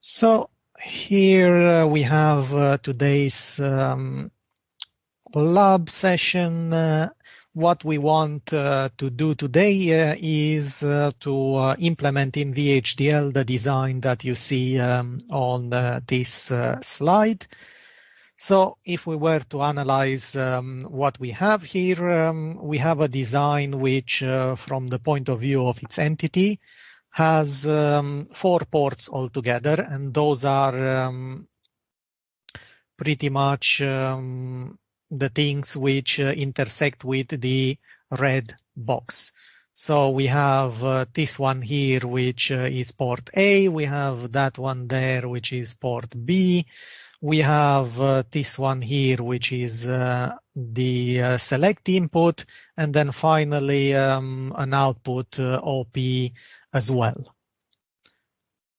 So here we have today's lab session. What we want to do today is to implement in VHDL the design that you see on this slide. So if we were to analyze what we have here, we have a design which, from the point of view of its entity, has 4 ports altogether, and those are pretty much the things which intersect with the red box. So we have this one here, which is port A. We have that one there, which is port B. We have this one here, which is the select input, and then finally an output OP as well.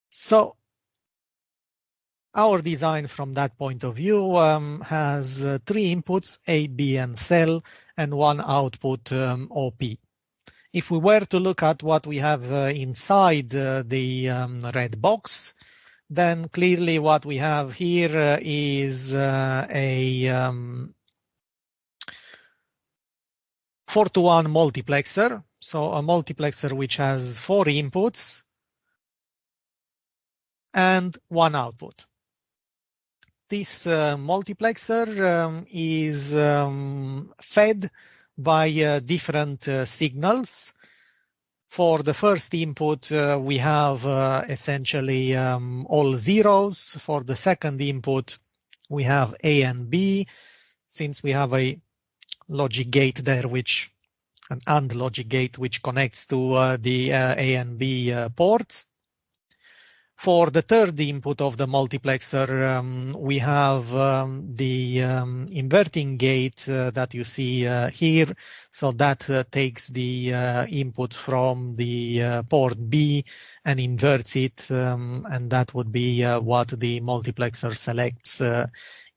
So our design from that point of view has 3 inputs, A, B, and cell, and 1 output OP. If we were to look at what we have inside the red box, then clearly what we have here is a 4-to-1 multiplexer. So a multiplexer which has 4 inputs and 1 output. This multiplexer is fed by different signals. For the first input, we have essentially all zeros. For the second input, we have A and B, since we have a logic gate there, an AND logic gate, which connects to the A and B ports. For the third input of the multiplexer, we have the inverting gate that you see here. So that takes the input from the port B and inverts it, and that would be what the multiplexer selects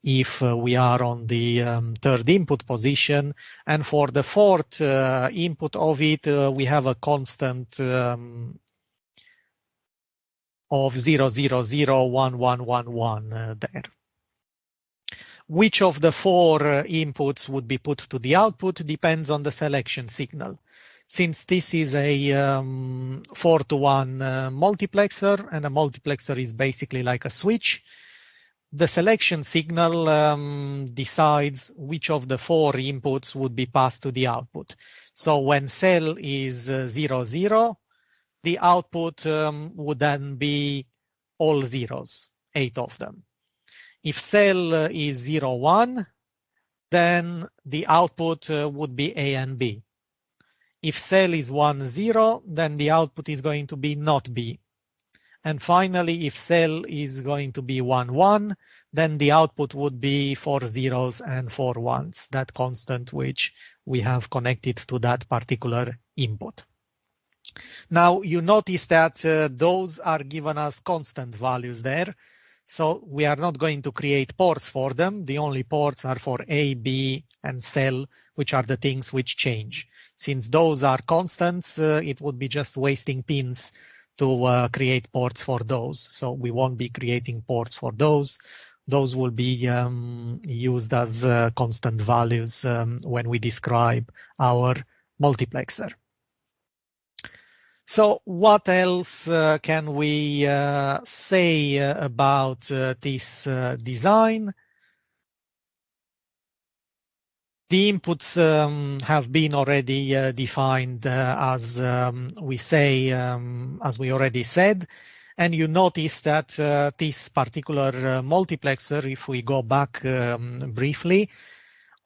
if we are on the third input position. And for the fourth input of it, we have a constant of 0, 0, 0, 1, 1, 1, 1 there. Which of the 4 inputs would be put to the output depends on the selection signal. Since this is a 4-to-1 multiplexer, and a multiplexer is basically like a switch, the selection signal decides which of the 4 inputs would be passed to the output. So when cell is 0, 0, the output would then be all zeros, 8 of them. If cell is 0, 1, then the output would be A and B. If cell is 1, 0, then the output is going to be not B. And finally, if cell is going to be 1, 1, then the output would be 4 zeros and 4 ones, that constant which we have connected to that particular input. Now, you notice that those are given as constant values there. So we are not going to create ports for them. The only ports are for A, B, and cell, which are the things which change. Since those are constants, it would be just wasting pins to create ports for those. So we won't be creating ports for those. Those will be used as constant values when we describe our multiplexer. So what else can we say about this design? The inputs have been already defined as we already said. And you notice that this particular multiplexer, if we go back briefly,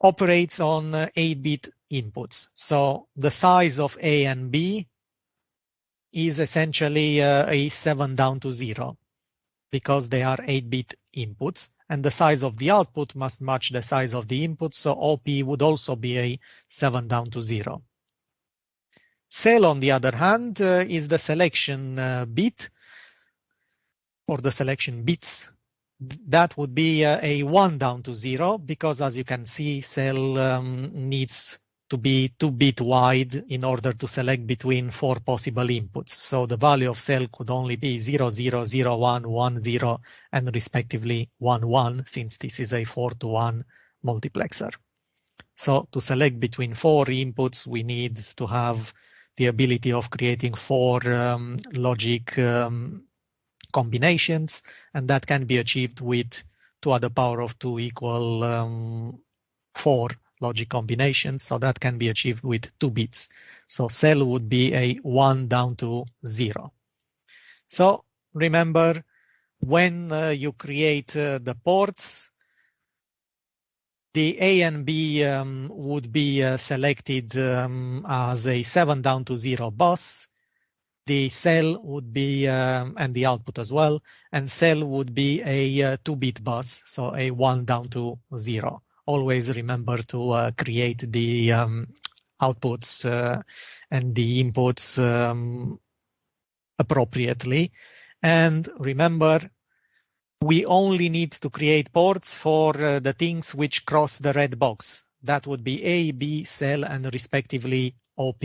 operates on 8-bit inputs. So the size of A and B is essentially a 7 down to 0 because they are 8-bit inputs, and the size of the output must match the size of the input, so OP would also be a 7 down to 0. Cell, on the other hand, is the selection bit, or the selection bits. That would be a 1 down to 0, because as you can see, cell needs to be 2-bit wide in order to select between 4 possible inputs. So the value of cell could only be 0, 0, 0, 1, 1, 0, and respectively 1, 1, since this is a 4-to-1 multiplexer. So to select between 4 inputs, we need to have the ability of creating 4 logic combinations, and that can be achieved with 2 to the power of 2 equal 4 logic combinations. So that can be achieved with 2 bits. So cell would be a 1 down to 0. So remember, when you create the ports, the A and B would be selected as a 7 down to 0 bus. The cell would be, and the output as well, and cell would be a 2-bit bus, so a 1 down to 0. Always remember to create the outputs and the inputs appropriately. And remember, we only need to create ports for the things which cross the red box. That would be A, B, cell, and respectively OP.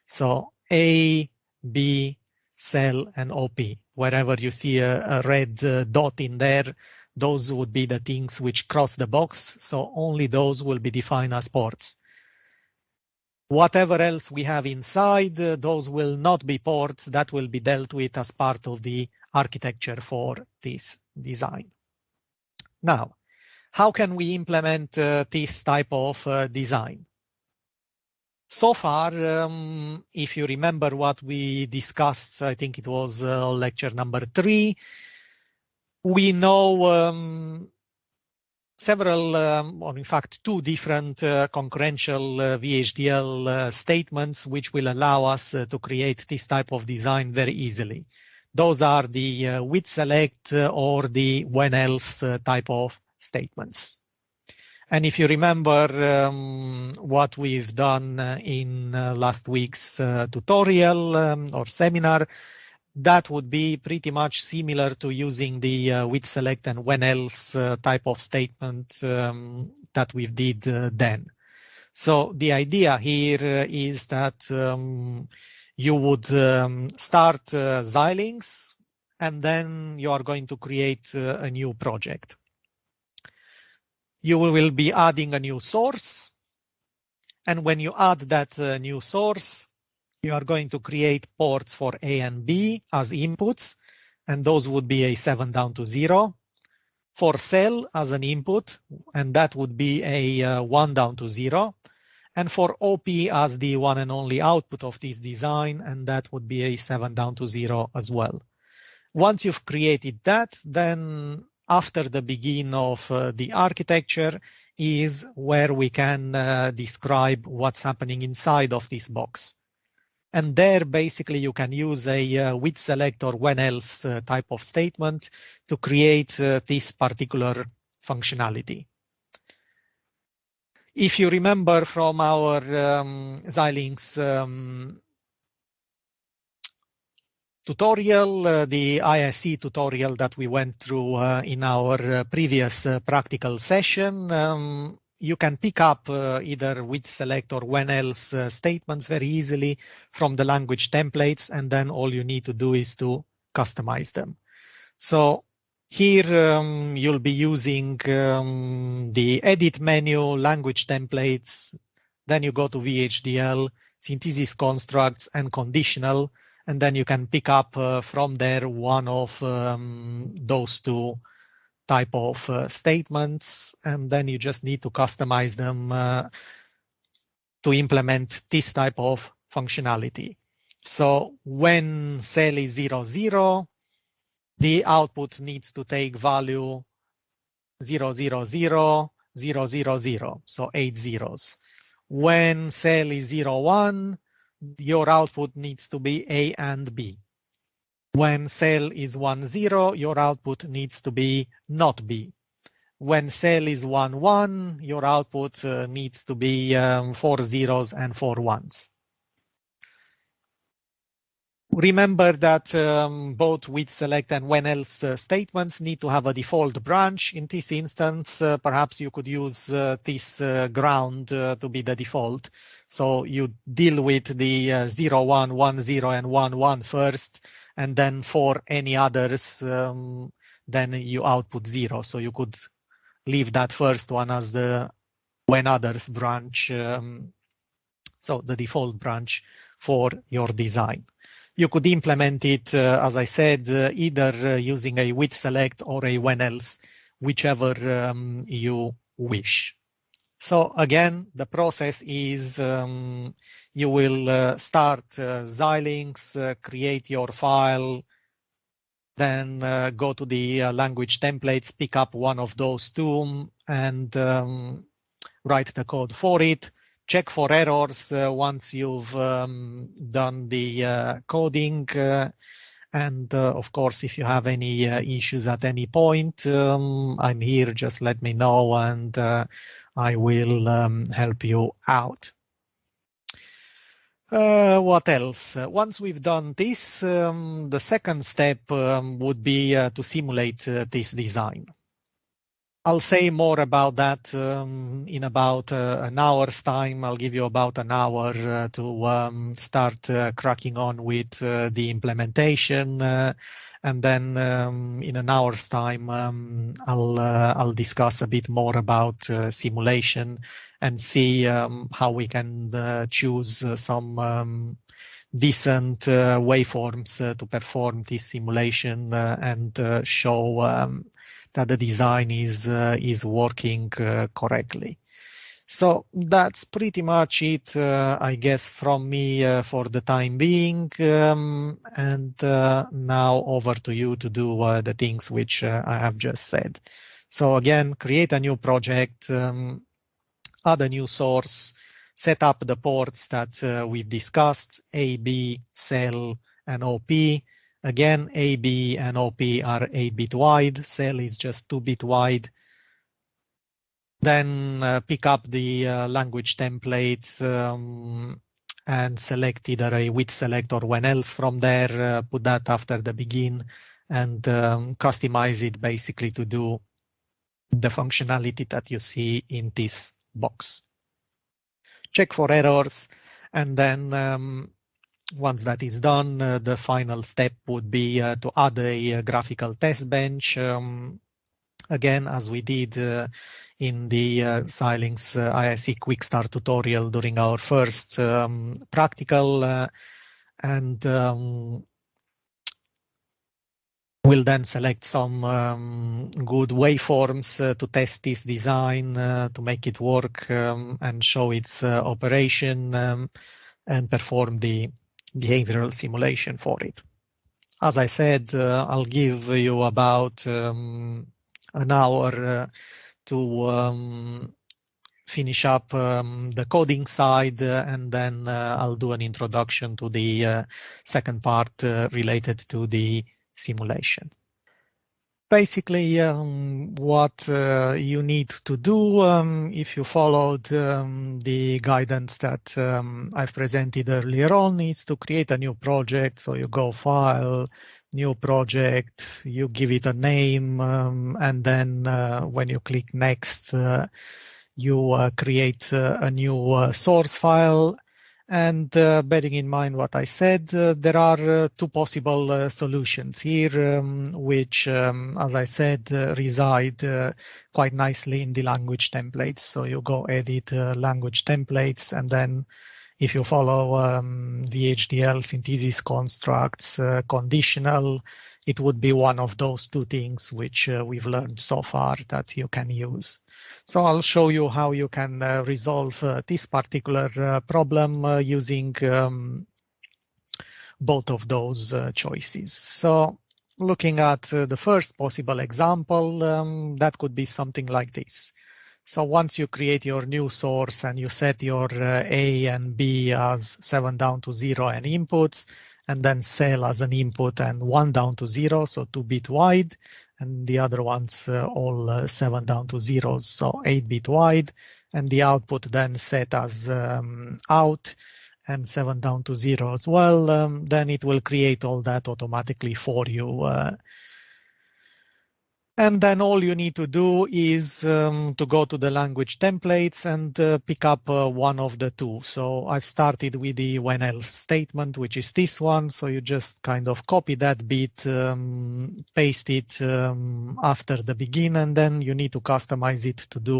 So A, B, cell, and OP. Wherever you see a red dot in there, those would be the things which cross the box. So only those will be defined as ports. Whatever else we have inside, those will not be ports. That will be dealt with as part of the architecture for this design. Now, how can we implement this type of design? So far, if you remember what we discussed, I think it was lecture number 3, we know several, or in fact 2 different concurrential VHDL statements which will allow us to create this type of design very easily. Those are the with select or the when else type of statements. And if you remember what we've done in last week's tutorial or seminar, that would be pretty much similar to using the with select and when else type of statement that we did then. So the idea here is that you would start Xilinx, and then you are going to create a new project. You will be adding a new source, and when you add that new source, you are going to create ports for A and B as inputs, and those would be a 7 down to 0. For cell as an input, and that would be a 1 down to 0. And for OP as the one and only output of this design, and that would be a 7 down to 0 as well. Once you've created that, then after the begin of the architecture is where we can describe what's happening inside of this box. And there, basically, you can use a with select or when else type of statement to create this particular functionality. If you remember from our Xilinx tutorial, the ISE tutorial that we went through in our previous practical session, you can pick up either with select or when else statements very easily from the language templates, and then all you need to do is to customize them. So here you'll be using the edit menu, language templates, then you go to VHDL, synthesis constructs, and conditional, and then you can pick up from there one of those 2 type of statements, and then you just need to customize them to implement this type of functionality. So when cell is 0, 0, the output needs to take value 0, 0, 0, 0, 0, 0, so 8 zeros. When cell is 0, 1, your output needs to be A and B. When cell is 1, 0, your output needs to be not B. When cell is 1, 1, your output needs to be 4 zeros and 4 ones. Remember that both with select and when else statements need to have a default branch. In this instance, perhaps you could use this ground to be the default. So you deal with the 0, 1, 1, 0, and 1, 1 first, and then for any others, then you output 0. So you could leave that first one as the when others branch, so the default branch for your design. You could implement it, as I said, either using a with select or a when else, whichever you wish. So again, the process is you will start Xilinx, create your file, then go to the language templates, pick up one of those two, and write the code for it. Check for errors once you've done the coding. And of course, if you have any issues at any point, I'm here, just let me know and I will help you out. What else? Once we've done this, the second step would be to simulate this design. I'll say more about that in about an hour's time. I'll give you about an hour to start cracking on with the implementation. And then in an hour's time, I'll discuss a bit more about simulation and see how we can choose some decent waveforms to perform this simulation and show that the design is working correctly. So that's pretty much it, I guess, from me for the time being. And now over to you to do the things which I have just said. So again, create a new project, add a new source, set up the ports that we've discussed, A, B, cell, and OP. Again, A, B, and OP are 8-bit wide. Cell is just 2-bit wide. Then pick up the language templates and select either a with select or when else from there. Put that after the begin and customize it basically to do the functionality that you see in this box. Check for errors, and then once that is done, the final step would be to add a graphical test bench. Again, as we did in the Xilinx ISE Quick Start tutorial during our first practical, and we'll then select some good waveforms to test this design, to make it work and show its operation and perform the behavioral simulation for it. As I said, I'll give you about an hour to finish up the coding side, and then I'll do an introduction to the second part related to the simulation. Basically, what you need to do if you followed the guidance that I've presented earlier on is to create a new project. So you go File, New Project, you give it a name, and then when you click Next, you create a new source file. And bearing in mind what I said, there are two possible solutions here, which, as I said, reside quite nicely in the language templates. So you go edit language templates, and then if you follow VHDL synthesis constructs conditional, it would be one of those two things which we've learned so far that you can use. So I'll show you how you can resolve this particular problem using both of those choices. So looking at the first possible example, that could be something like this. So once you create your new source and you set your A and B as 7 down to 0 and inputs, and then cell as an input and 1 down to 0, so 2-bit wide, and the other ones all 7 down to 0, so 8-bit wide, and the output then set as out and 7 down to 0 as well, then it will create all that automatically for you And then all you need to do is to go to the language templates and pick up one of the two. So I've started with the when else statement, which is this one. So you just kind of copy that bit, paste it after the begin, and then you need to customize it to do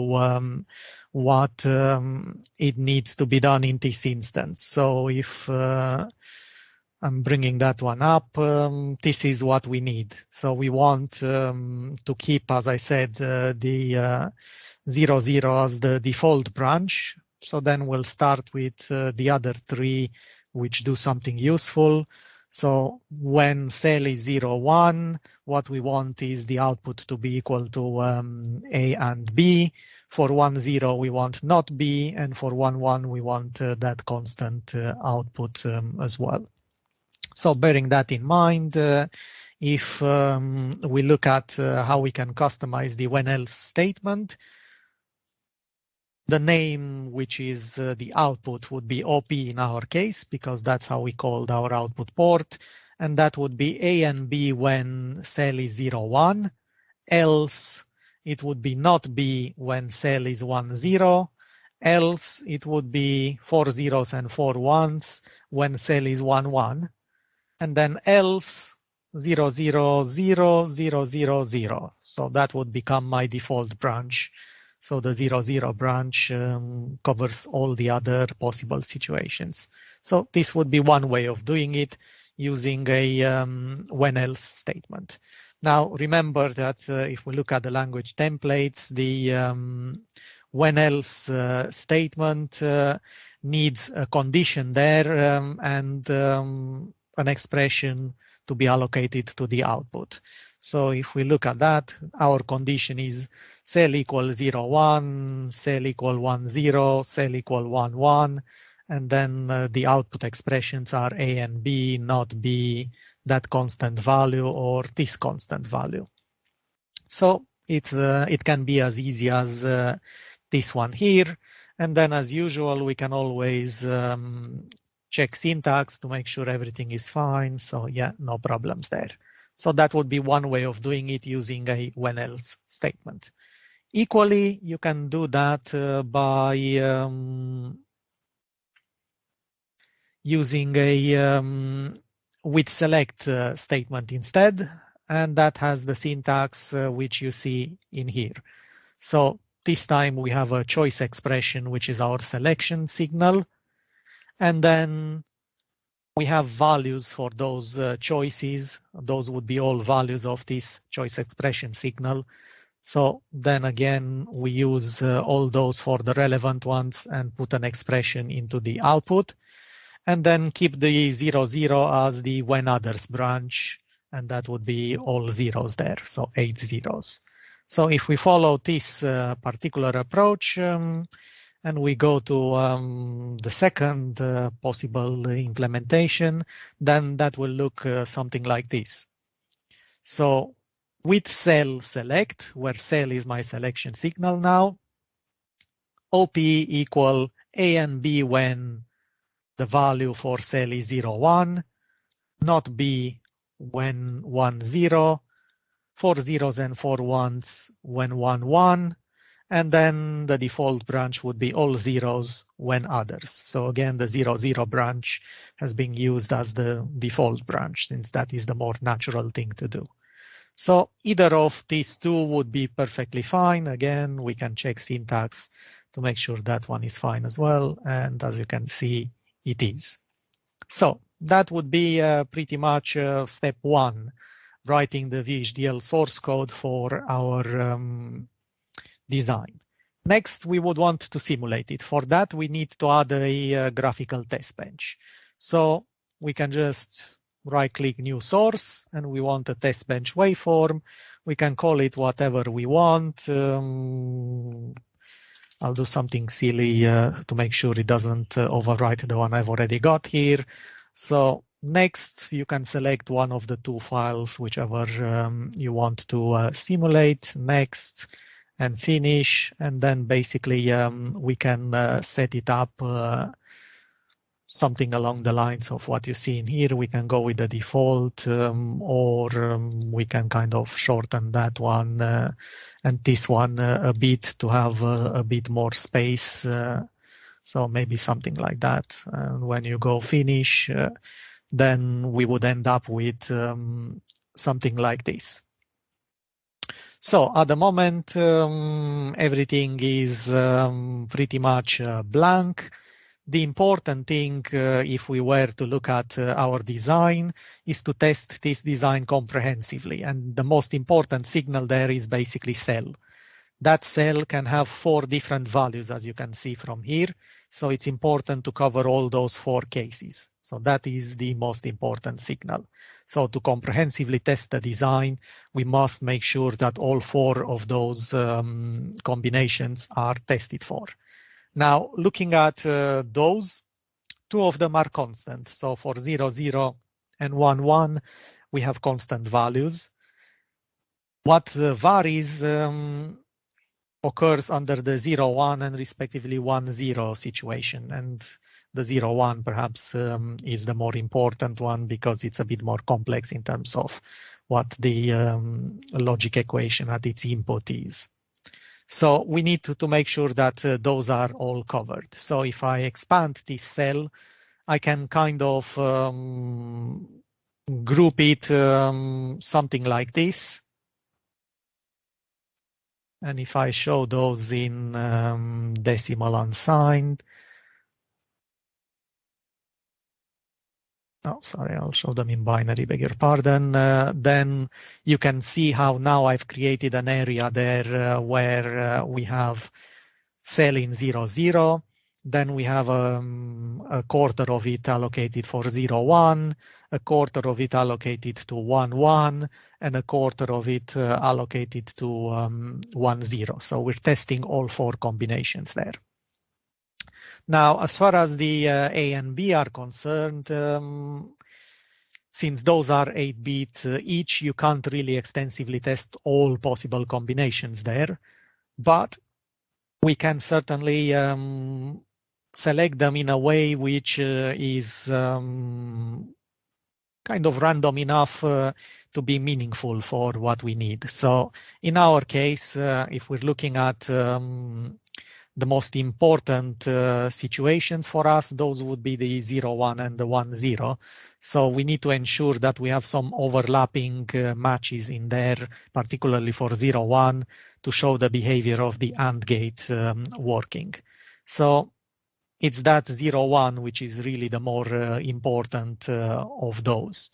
what it needs to be done in this instance. So if I'm bringing that one up. This is what we need. So we want to keep, as I said, the 00 as the default branch. So then we'll start with the other three, which do something useful. So when cell is 01, what we want is the output to be equal to A and B. For 10, we want not B, and for 11, we want that constant output as well. So bearing that in mind, if we look at how we can customize the when else statement, the name, which is the output, would be OP in our case, because that's how we called our output port. And that would be A and B when cell is 01. Else it would be not B when cell is 10. Else it would be 4 zeros and 4 ones when cell is 11. And then else 0000000. So that would become my default branch. So the 00 branch covers all the other possible situations. So this would be one way of doing it using a when else statement. Now remember that if we look at the language templates, the when else statement needs a condition there and an expression to be allocated to the output. So if we look at that, our condition is cell equal 01, cell equal 10, cell equal 11, and then the output expressions are A and B, not B, that constant value, or this constant value. So it can be as easy as this one here. And then as usual, we can always check syntax to make sure everything is fine. So yeah, no problems there. So that would be one way of doing it using a when else statement. Equally, you can do that by using a with select statement instead, and that has the syntax which you see in here. So this time we have a choice expression, which is our selection signal, and then we have values for those choices. Those would be all values of this choice expression signal. So then again, we use all those for the relevant ones and put an expression into the output, and then keep the 00 as the when others branch, and that would be all zeros there, so 8 zeros. So if we follow this particular approach, and we go to the second possible implementation, then that will look something like this. So with cell select, where cell is my selection signal now, OP equal A and B when the value for cell is 01, not B when 10, 4 zeros and 4 ones when 11, and then the default branch would be all zeros when others. So again, the 00 branch has been used as the default branch, since that is the more natural thing to do. So either of these two would be perfectly fine. Again, we can check syntax to make sure that one is fine as well. And as you can see, it is. So that would be pretty much step one, writing the VHDL source code for our design. Next, we would want to simulate it. For that, we need to add a graphical test bench. So we can just right-click new source, and we want a test bench waveform. We can call it whatever we want. I'll do something silly to make sure it doesn't overwrite the one I've already got here. So next, you can select one of the two files, whichever you want to simulate. Next, and finish. And then basically we can set it up something along the lines of what you see in here. We can go with the default, or we can kind of shorten that one and this one a bit to have a bit more space. So maybe something like that. And when you go finish, then we would end up with something like this. So at the moment, everything is pretty much blank. The important thing, if we were to look at our design, is to test this design comprehensively. And the most important signal there is basically cell. That cell can have 4 different values, as you can see from here. So it's important to cover all those 4 cases. So that is the most important signal. So to comprehensively test the design, we must make sure that all 4 of those combinations are tested for. Now, looking at those, 2 of them are constant. So for 0, 0 and 1, 1, we have constant values. What varies occurs under the 0, 1 and respectively 1, 0 situation. And the 0, 1 perhaps is the more important one because it's a bit more complex in terms of what the logic equation at its input is. So we need to make sure that those are all covered. So if I expand this cell, I can kind of group it something like this. And if I show those in decimal unsigned, oh, sorry, I'll show them in binary, beg your pardon. Then you can see how now I've created an area there where we have cell in 0, 0. Then we have a quarter of it allocated for 0, 1, a quarter of it allocated to 1, 1, and a quarter of it allocated to 1, 0. So we're testing all 4 combinations there. Now, as far as the A and B are concerned, since those are 8-bit each, you can't really extensively test all possible combinations there, but we can certainly select them in a way which is kind of random enough to be meaningful for what we need. So in our case, if we're looking at the most important situations for us, those would be the 0, 1 and the 1, 0. So we need to ensure that we have some overlapping matches in there, particularly for 0, 1, to show the behavior of the AND gate working. So it's that 0, 1 which is really the more important of those.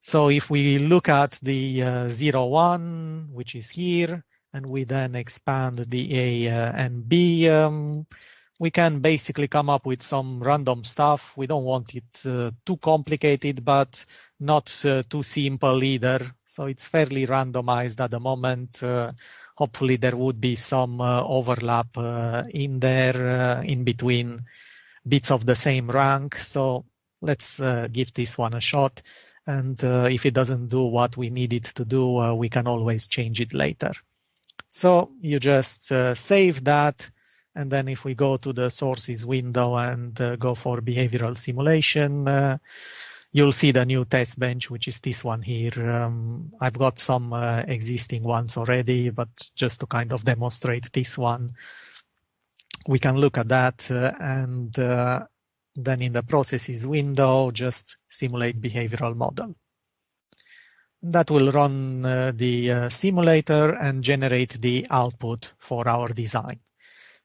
So if we look at the 0, 1, which is here, and we then expand the A and B, we can basically come up with some random stuff. We don't want it too complicated, but not too simple either. So it's fairly randomized at the moment. Hopefully there would be some overlap in there in between bits of the same rank. So let's give this one a shot. And if it doesn't do what we need it to do, we can always change it later. So you just save that. And then if we go to the sources window and go for behavioral simulation, you'll see the new test bench, which is this one here. I've got some existing ones already, but just to kind of demonstrate this one, we can look at that and then in the processes window, just simulate behavioral model. That will run the simulator and generate the output for our design.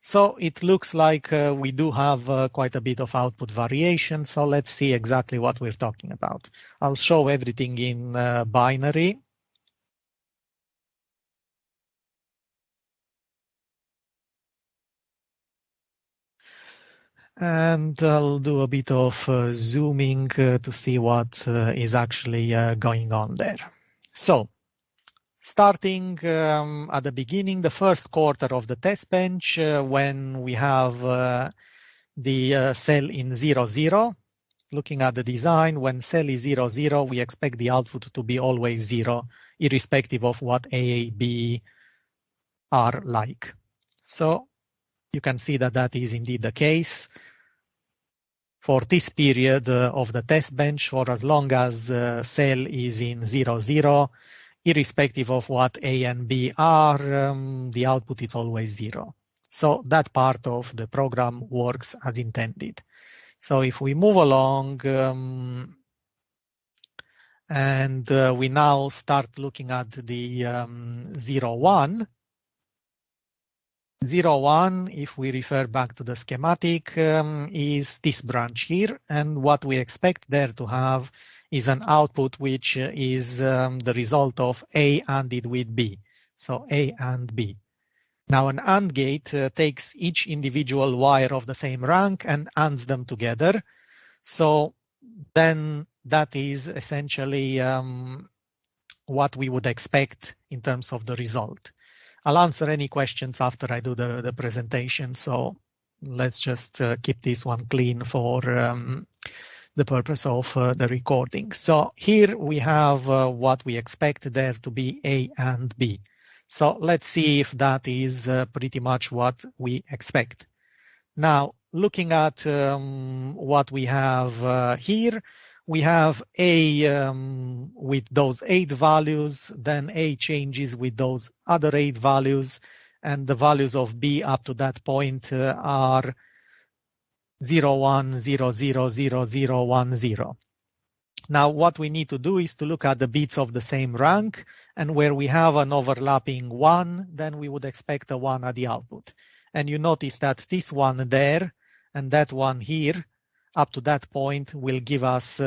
So it looks like we do have quite a bit of output variation. So let's see exactly what we're talking about. I'll show everything in binary. And I'll do a bit of zooming to see what is actually going on there. So starting at the beginning, the first quarter of the test bench, when we have the cell in 0, 0, looking at the design, when cell is 0, 0, we expect the output to be always 0, irrespective of what A, B are like. So you can see that that is indeed the case. for this period of the test bench, for as long as cell is in 0, 0, irrespective of what A and B are, the output is always 0. So that part of the program works as intended. So if we move along, and we now start looking at the 0, 1. 0, 1, if we refer back to the schematic, is this branch here. And what we expect there to have is an output which is the result of A ANDed with B. So A and B. Now an AND gate takes each individual wire of the same rank and ANDs them together. So then that is essentially what we would expect in terms of the result. I'll answer any questions after I do the presentation. So let's just keep this one clean for the purpose of the recording. So here we have what we expect there to be A and B. So let's see if that is pretty much what we expect. Now, looking at what we have here, we have A with those 8 values, then A changes with those other 8 values, and the values of B up to that point are 0, 1, 0, 0, 0, 0, 1, 0. Now, what we need to do is to look at the bits of the same rank, and where we have an overlapping 1, then we would expect a 1 at the output. And you notice that this one there and that one here, up to that point, will give us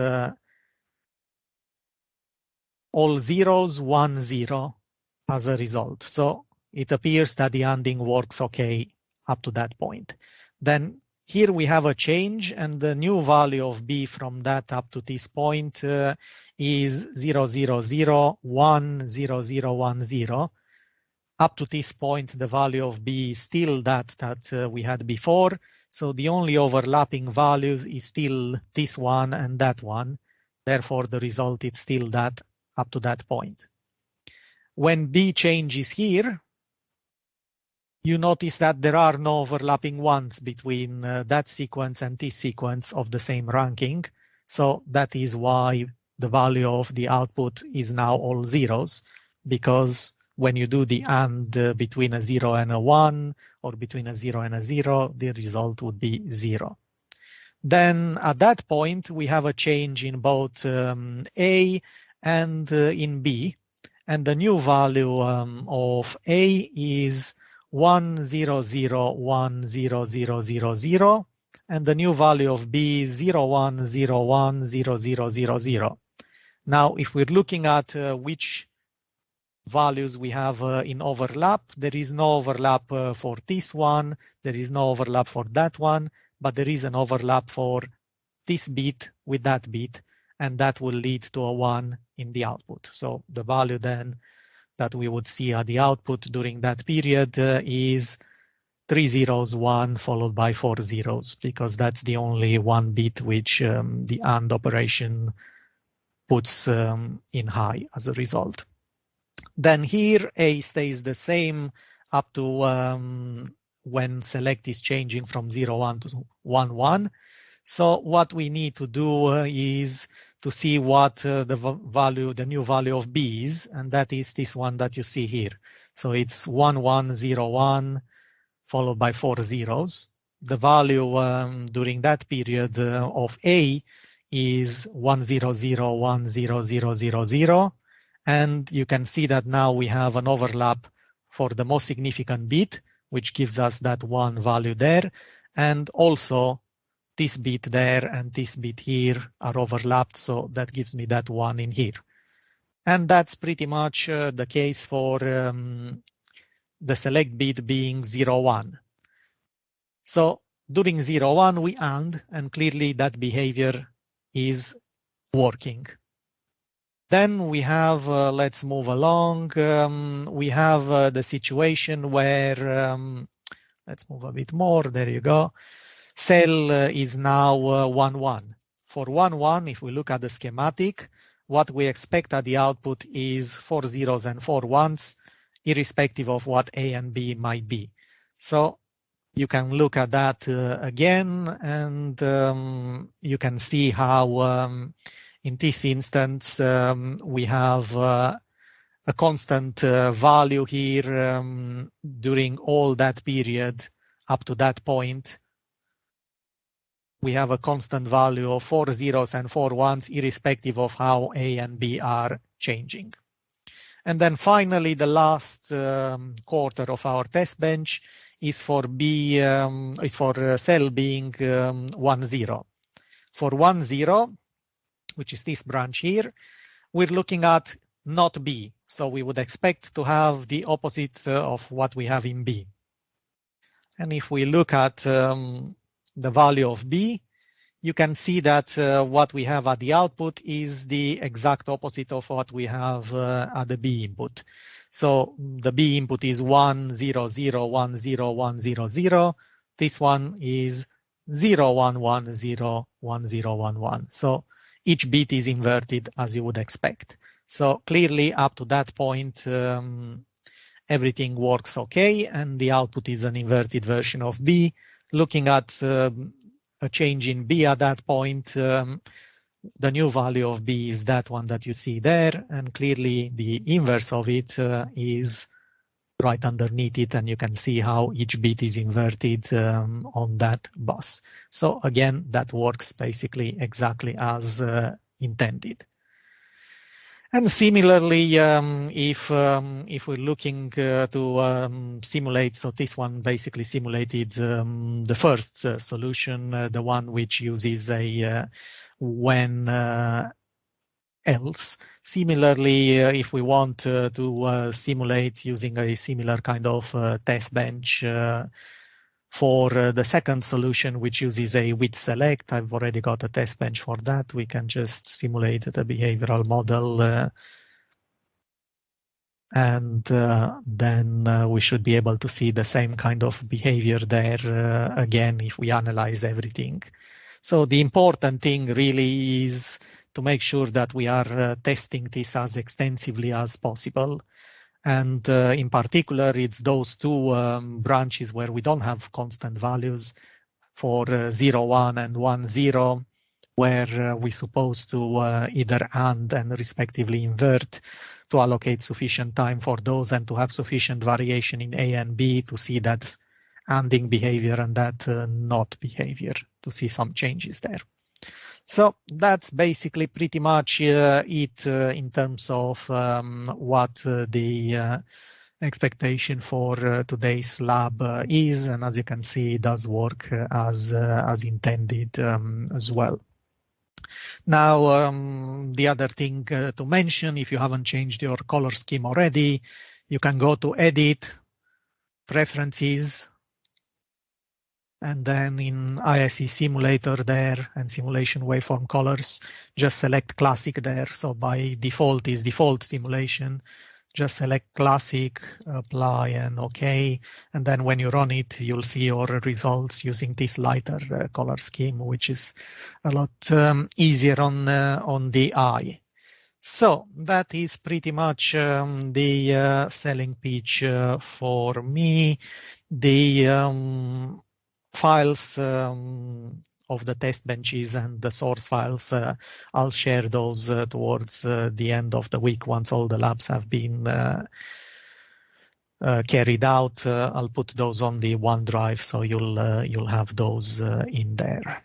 all zeros, 1, 0 as a result. So it appears that the ANDing works okay up to that point. Then here we have a change, and the new value of B from that up to this point is 0, 0, 0, 1, 0, 0, 1, 0. Up to this point, the value of B is still that we had before. So the only overlapping values is still this one and that one. Therefore, the result is still that up to that point. When B changes here, you notice that there are no overlapping ones between that sequence and this sequence of the same ranking. So that is why the value of the output is now all zeros, because when you do the AND between a 0 and a 1, or between a 0 and a 0, the result would be 0. Then at that point, we have a change in both A and in B. And the new value of A is 1, 0, 0, 1, 0, 0, 0, 0. And the new value of B is 0, 1, 0, 1, 0, 0, 0, 0. Now, if we're looking at which values we have in overlap, there is no overlap for this one, there is no overlap for that one, but there is an overlap for this bit with that bit, and that will lead to a 1 in the output. So the value then that we would see at the output during that period is 3 zeros, 1 followed by 4 zeros, because that's the only one bit which the AND operation puts in high as a result. Then here A stays the same up to when select is changing from 0, 1 to 1, 1. So what we need to do is to see what the new value of B is, and that is this one that you see here. So it's 1, 1, 0, 1 followed by 4 zeros. The value during that period of A is 1, 0, 0, 1, 0, 0, 0, 0. And you can see that now we have an overlap for the most significant bit, which gives us that 1 value there. And also this bit there and this bit here are overlapped, so that gives me that 1 in here. And that's pretty much the case for the select bit being 0, 1. So during 0, 1 we AND, and clearly that behavior is working. Then we have, let's move along, we have the situation where, let's move a bit more, there you go. Cell is now 1, 1. For 1, 1, if we look at the schematic, what we expect at the output is 4 zeros and 4 ones, irrespective of what A and B might be. So You can look at that again, and you can see how in this instance we have a constant value here during all that period up to that point. We have a constant value of 4 zeros and 4 ones, irrespective of how A and B are changing. And then finally, the last quarter of our test bench is for B, is for cell being 1, 0. For 1, 0, which is this branch here, we're looking at not B. So we would expect to have the opposite of what we have in B. And if we look at the value of B, you can see that what we have at the output is the exact opposite of what we have at the B input. So the B input is 1, 0, 0, 1, 0, 1, 0, 0. This one is 0, 1, 1, 0, 1, 0, 1, 1. So each bit is inverted as you would expect. So clearly up to that point, everything works okay, and the output is an inverted version of B. Looking at a change in B at that point, the new value of B is that one that you see there, and clearly the inverse of it is right underneath it, and you can see how each bit is inverted on that bus. So again, that works basically exactly as intended. And similarly, if we're looking to simulate, so this one basically simulated the first solution, the one which uses a when else. Similarly, if we want to simulate using a similar kind of test bench for the second solution, which uses a with select, I've already got a test bench for that. We can just simulate the behavioral model and then we should be able to see the same kind of behavior there again if we analyze everything. So the important thing really is to make sure that we are testing this as extensively as possible. And in particular, it's those two branches where we don't have constant values for 0, 1 and 1, 0, where we're supposed to either AND and respectively invert to allocate sufficient time for those and to have sufficient variation in A and B to see that ANDing behavior and that not behavior, to see some changes there. So that's basically pretty much it in terms of what the expectation for today's lab is, and as you can see, it does work as intended as well. Now, the other thing to mention, if you haven't changed your color scheme already, you can go to Edit, Preferences, and then in ISE Simulator there and Simulation Waveform Colors, just select Classic there. So by default is default simulation. Just select Classic, apply, and OK. And then when you run it, you'll see your results using this lighter color scheme, which is a lot easier on the eye. So that is pretty much the selling pitch for me. The files of the test benches and the source files, I'll share those towards the end of the week once all the labs have been carried out. I'll put those on the OneDrive, so you'll have those in there.